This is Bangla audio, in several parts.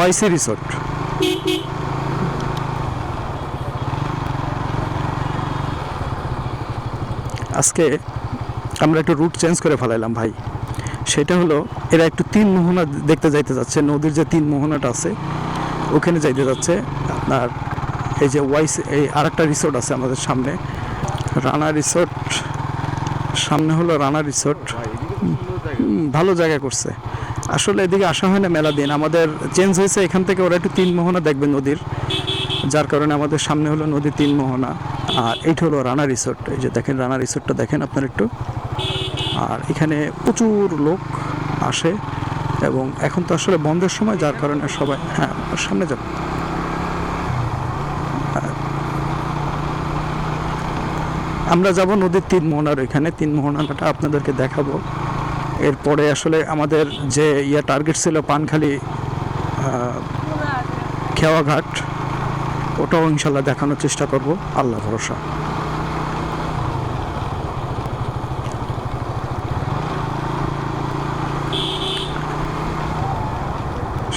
ওয়াইসি রিসোর্ট। আজকে আমরা একটু রুট চেঞ্জ করে ফেলাইলাম ভাই। সেটা হলো এরা একটু তিন মোহনা দেখতে যাইতে যাচ্ছে, নদীর যে তিন মোহনাটা আছে ওখানে যাইতে যাচ্ছে। আপনার এই যে ওয়াইস এই আরেকটা রিসোর্ট আছে আমাদের সামনে, রানা রিসোর্ট, সামনে হলো রানা রিসোর্ট। ভালো জায়গা করছে আসলে, এদিকে আসা হয় না মেলা দিন, আমাদের চেঞ্জ হয়েছে এখান থেকে। ওরা একটু তিন মোহনা দেখবে নদীর, যার কারণে আমাদের সামনে হলো নদী তিন মোহনা। আর এইটা হলো রানা রিসোর্ট। এই যে দেখেন রানা রিসোর্টটা দেখেন আপনার একটু। আর এখানে প্রচুর লোক আসে, এবং এখন তো আসলে বন্ধের সময়, যার কারণে সবাই, হ্যাঁ সামনে যাব। আমরা যাব নদীর তিন মোহনার, এখানে তিন মোহনাটা আপনাদেরকে দেখাবো। এরপরে আসলে আমাদের যে টার্গেট ছিল পানখালি খেওয়াঘাট, ওটাও ইনশাল্লাহ দেখানোর চেষ্টা করব, আল্লাহ ভরসা।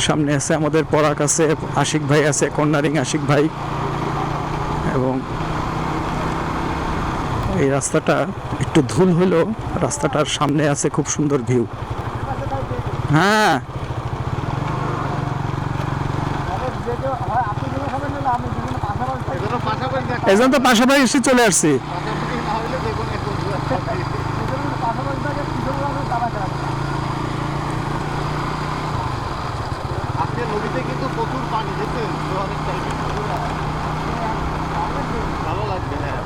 সামনে আছে আমাদের পরাক আছে, আশিক ভাই আছে, কর্নারিং আশিক ভাই। এবং এই রাস্তাটা একটু ধুল হলেও রাস্তাটার সামনে আছে খুব সুন্দর ভিউ। হ্যাঁ এই জন্য তো পাশাপাশি এসে চলে আসছি। নদীতে কিন্তু প্রচুর পানি, দেখছেন ভালো লাগবে। হ্যাঁ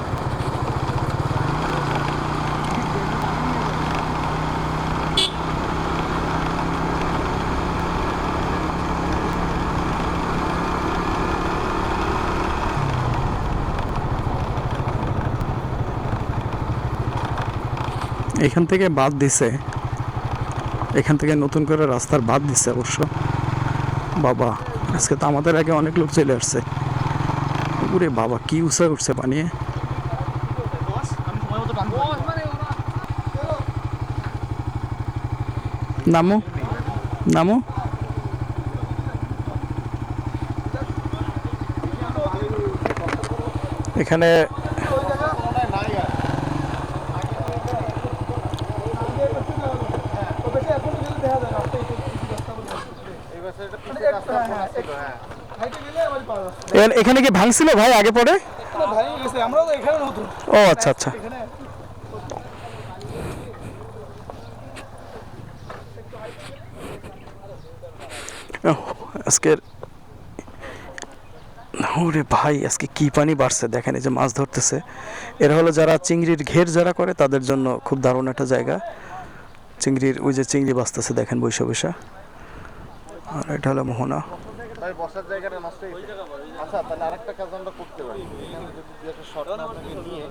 এখান থেকে বাদ দিছে, এখান থেকে নতুন করে রাস্তার বাদ দিচ্ছে অবশ্য। বাবা আজকে তো আমাদের আগে অনেক লোক চলে আসছে। ওরে বাবা কি উঁচা উঠছে পানি। নামো নামো। এখানে এখানে কি ভাঙছিল ভাই আগে পরে? ও আচ্ছা আচ্ছা। আজকের ওরে ভাই আজকে কি পানি বাড়ছে দেখেন, এই যে মাছ ধরতেছে। এরা হলো যারা চিংড়ির ঘের যারা করে তাদের জন্য খুব দারুণ একটা জায়গা। চিংড়ির ওই যে চিংড়ি বাঁচতেছে দেখেন বৈশা বৈশা। আর এটা হলো মোহনা। ভাই বসার জায়গাটা নষ্ট হয়ে গেছে। আচ্ছা তাহলে আরেকটা কাজ আমরা করতে পারি, এখানে যদি দুই একটা শর্ট না আপনাকে নিয়ে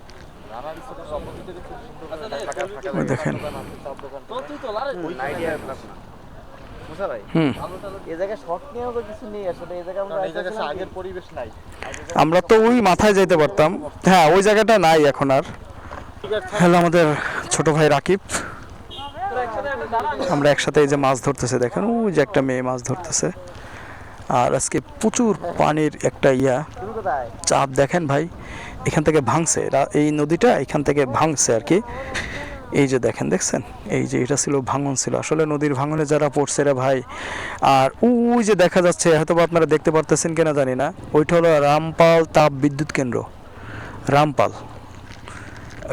রানা রিসোর্টের অপোজিটে খুব সুন্দর ফাঁকা ফাঁকা দেখেন ওই আইডিয়া আপনার মুসা ভাই। এই জায়গায় শর্ট নিয়েও তো কিছু নেই আসলে, এই জায়গায় আমরা এই জায়গায় আগের পরিবেশ নাই। আমরা তো ওই মাথায় যেতে পারতাম, হ্যাঁ ওই জায়গাটা নাই এখন আর। হ্যালো আমাদের ছোট ভাই রাকিব, আমরা একসাথে এই যে মাছ ধরতেছে দেখেন, ওই যে একটা মেয়ে মাছ ধরতেছে। আর আজকে প্রচুর পানির একটা চাপ দেখেন ভাই, এখান থেকে ভাঙছে এই নদীটা, এখান থেকে ভাঙছে আর কি। এই যে দেখেন দেখছেন, এই যে এটা ছিল ভাঙন ছিল আসলে, নদীর ভাঙনে যারা পড়ছে রে ভাই। আর ওই যে দেখা যাচ্ছে, হয়তো আপনারা দেখতে পারতেছেন কিনা জানি না, ওইটা হলো রামপাল তাপ বিদ্যুৎ কেন্দ্র, রামপাল।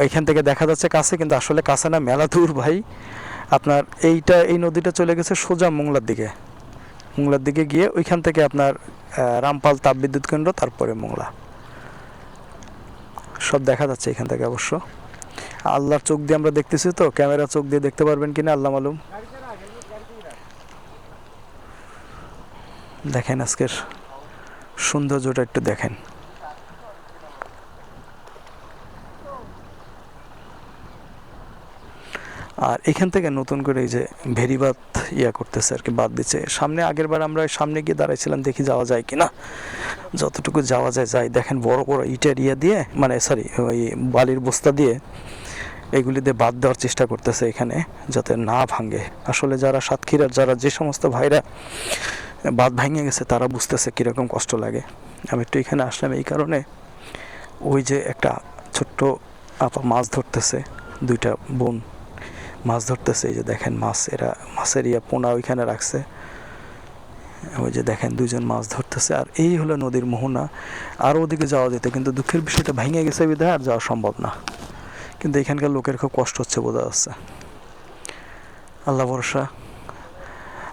এইখান থেকে দেখা যাচ্ছে কাছে, কিন্তু আসলে কাছে না, মেলা দূর ভাই। আপনার এই নদীটা চলে গেছে সোজা মোংলার দিকে, মোংলার দিকে গিয়ে ওইখান থেকে আপনার রামপাল তাপ বিদ্যুৎ কেন্দ্র, তারপরে মোংলা সব দেখা যাচ্ছে এখান থেকে। অবশ্য আল্লাহর চোখ দিয়ে আমরা দেখতেছি, তো ক্যামেরা চোখ দিয়ে দেখতে পারবেন কিনা আল্লাহ মালুম। দেখেন আজকের সৌন্দর্যটা একটু দেখেন। আর এখান থেকে নতুন করে এই যে ভেরিবাদ করতেছে আর কি, বাদ দিচ্ছে সামনে। আগের বার আমরা সামনে গিয়ে দাঁড়াইছিলাম, দেখি যাওয়া যায় কিনা, যতটুকু যাওয়া যায় যাই। দেখেন বড় বড় ইটের দিয়ে, মানে সরি ওই বালির বস্তা দিয়ে এগুলি দিয়ে বাদ দেওয়ার চেষ্টা করতেছে এখানে, যাতে না ভাঙে। আসলে যারা সাতক্ষীরার যারা যে সমস্ত ভাইরা বাঁধ ভেঙে গেছে তারা বুঝতেছে কীরকম কষ্ট লাগে। আমি একটু এখানে আসলাম এই কারণে, ওই যে একটা ছোট্ট আপা মাছ ধরতেছে, দুইটা বোন মাছ ধরতেছে, এই যে দেখেন মাছ, এরা মাছের পোনা ওইখানে রাখছে, ওই যে দেখেন দুইজন মাছ ধরতেছে। আর এই হলো নদীর মোহনা। আর ওদিকে যাওয়া যেত, কিন্তু দুঃখের বিষয়টা ভেঙে গেছে বিধায় আর যাওয়া সম্ভব না। কিন্তু এখানকার লোকের খুব কষ্ট হচ্ছে, বোঝা যাচ্ছে। আল্লাহ ভরসা।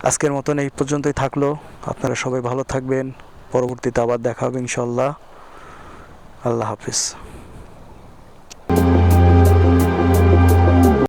আজকের মতন এই পর্যন্তই থাকলো। আপনারা সবাই ভালো থাকবেন। পরবর্তীতে আবার দেখা হবে ইনশাল্লাহ। আল্লাহ হাফিজ।